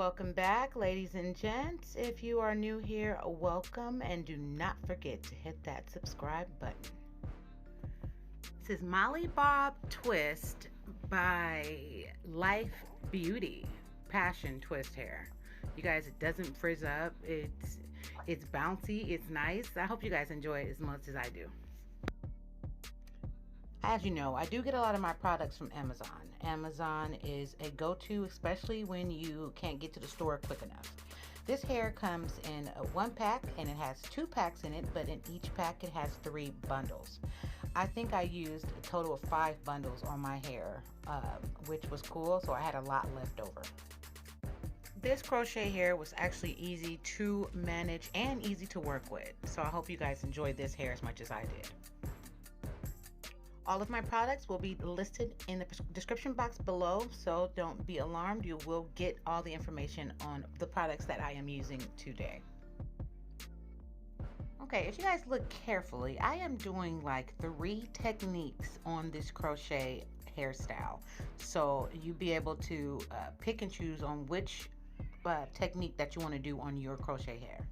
Welcome back, ladies and gents. If you are new here, welcome, and do not forget to hit that subscribe button. This is Marlybob Twist by Lifabeauty Passion Twist Hair. You guys, it doesn't frizz up. It's bouncy. It's nice. I hope you guys enjoy it as much as I do. As you know, I do get a lot of my products from Amazon. Amazon is a go-to, especially when you can't get to the store quick enough. This hair comes in one pack, and it has 2 packs in it, but in each pack it has 3 bundles. I think I used a total of 5 bundles on my hair, which was cool, so I had a lot left over. This crochet hair was actually easy to manage and easy to work with, so I hope you guys enjoyed this hair as much as I did. All of my products will be listed in the description box below, so don't be alarmed. You will get all the information on the products that I am using today. Okay, if you guys look carefully, I am doing like 3 techniques on this crochet hairstyle. So you'll be able to pick and choose on which technique that you want to do on your crochet hair.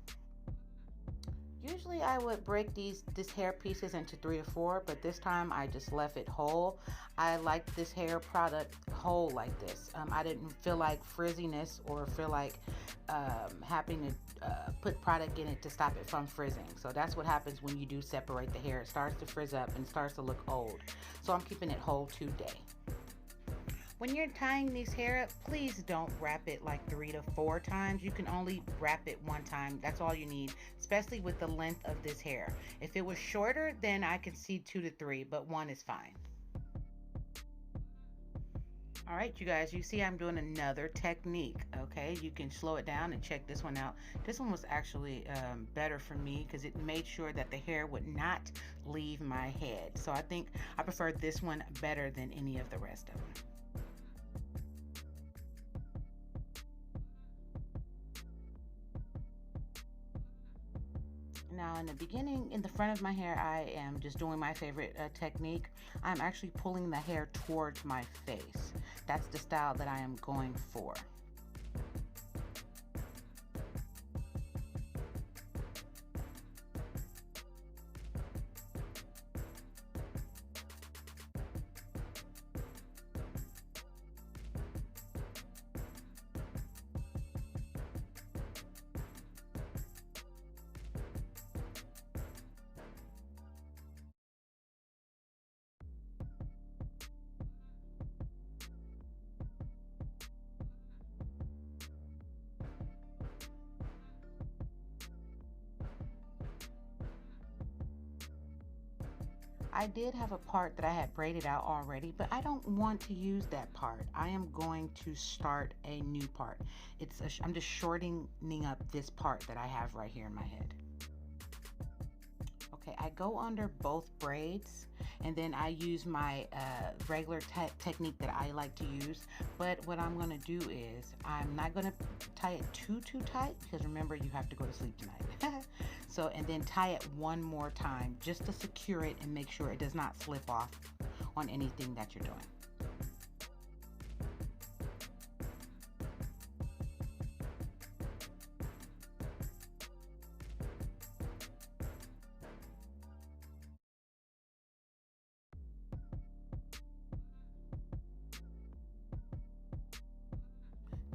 Usually I would break these hair pieces into 3 to 4, but this time I just left it whole. I like this hair product whole like this. I didn't feel like frizziness or feel like having to put product in it to stop it from frizzing. So that's what happens when you do separate the hair. It starts to frizz up and starts to look old. So I'm keeping it whole today. When you're tying these hair up, please don't wrap it like 3 to 4 times. You can only wrap it 1 time. That's all you need, especially with the length of this hair. If it was shorter, then I can see 2 to 3, but 1 is fine. All right, you guys, you see I'm doing another technique, okay? You can slow it down and check this one out. This one was actually better for me because it made sure that the hair would not leave my head. So I think I prefer this one better than any of the rest of them. Now in the beginning, in the front of my hair, I am just doing my favorite technique. I'm actually pulling the hair towards my face. That's the style that I am going for. I did have a part that I had braided out already, but I don't want to use that part. I am going to start a new part. I'm just shortening up this part that I have right here in my head. Okay, I go under both braids, and then I use my regular technique that I like to use. But what I'm gonna do is I'm not gonna tie it too tight, because remember, you have to go to sleep tonight. So, and then tie it one more time just to secure it and make sure it does not slip off on anything that you're doing.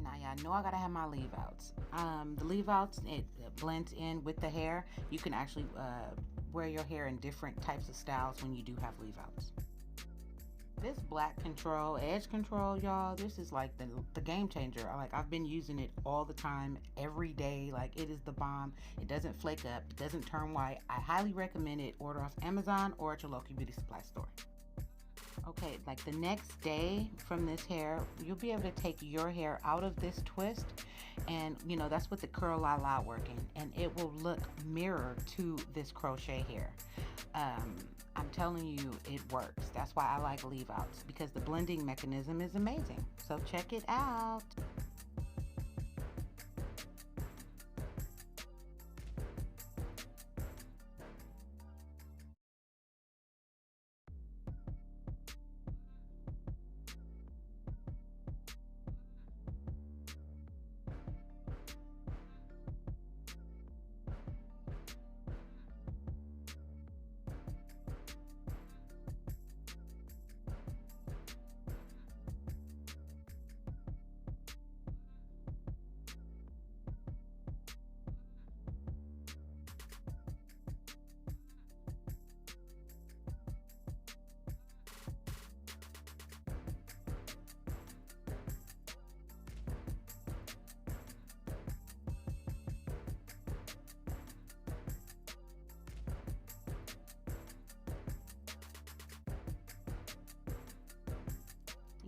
Now, y'all know I gotta have my leave outs. The leave outs, it blends in with the hair. You can actually wear your hair in different types of styles when you do have leave outs. This black control, edge control, y'all, this is like the game changer. Like, I've been using it all the time, every day. Like, it is the bomb. It doesn't flake up, it doesn't turn white. I highly recommend it. Order off Amazon or at your local beauty supply store. Okay, like the next day from this hair, you'll be able to take your hair out of this twist, and you know, that's with the curl la la working, and it will look mirror to this crochet hair. I'm telling you, it works. That's why I like leave outs, because the blending mechanism is amazing. So check it out.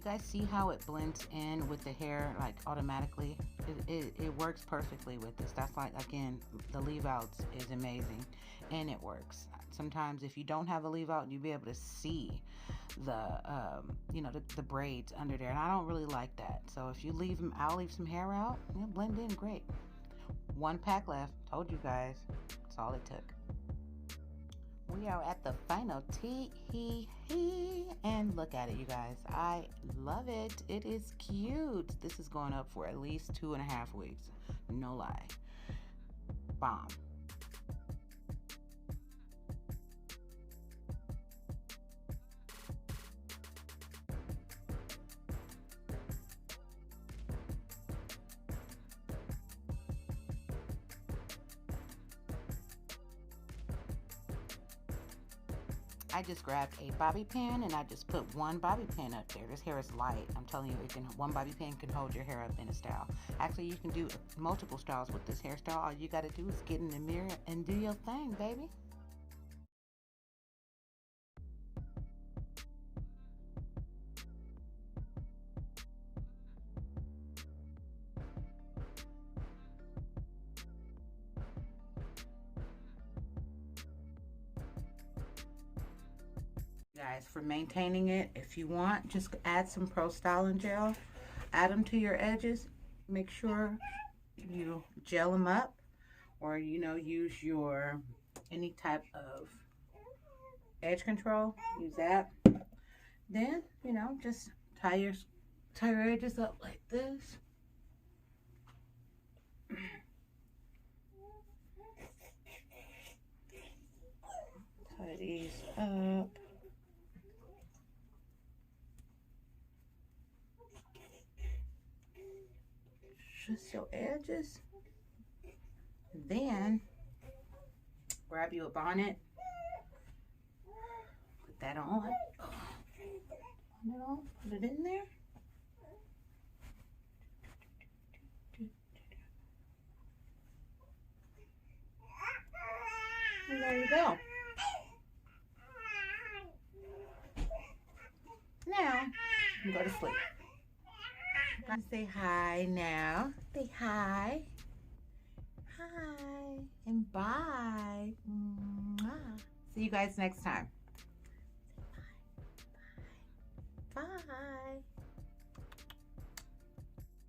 guys see how it blends in with the hair like automatically? It works perfectly with this. That's like, again, the leave outs is amazing and it works. Sometimes if you don't have a leave out, you'll be able to see the you know, the braids under there, and I don't really like that. So if you leave them, I'll leave some hair out, it'll blend in great. 1 pack left. Told you guys, that's all it took. We are at the final and look at it, you guys. I love it. It is cute. This is going up for at least 2.5 weeks. No lie. Bomb. I just grabbed a bobby pin and I just put 1 bobby pin up there. This hair is light. I'm telling you, it can, 1 bobby pin can hold your hair up in a style. Actually, you can do multiple styles with this hairstyle. All you got to do is get in the mirror and do your thing, baby. Guys, for maintaining it, if you want, just add some Pro Styling Gel, add them to your edges. Make sure you gel them up, or, you know, use your any type of edge control, use that. Then, you know, just tie your edges up like this. Tie these up. Just your edges. Then grab you a bonnet, put that on, put it in there. And there you go. Now you can go to sleep. Say hi now. Say hi. Hi and bye. Mwah. See you guys next time. Bye.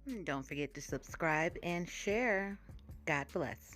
Bye. Don't forget to subscribe and share. God bless.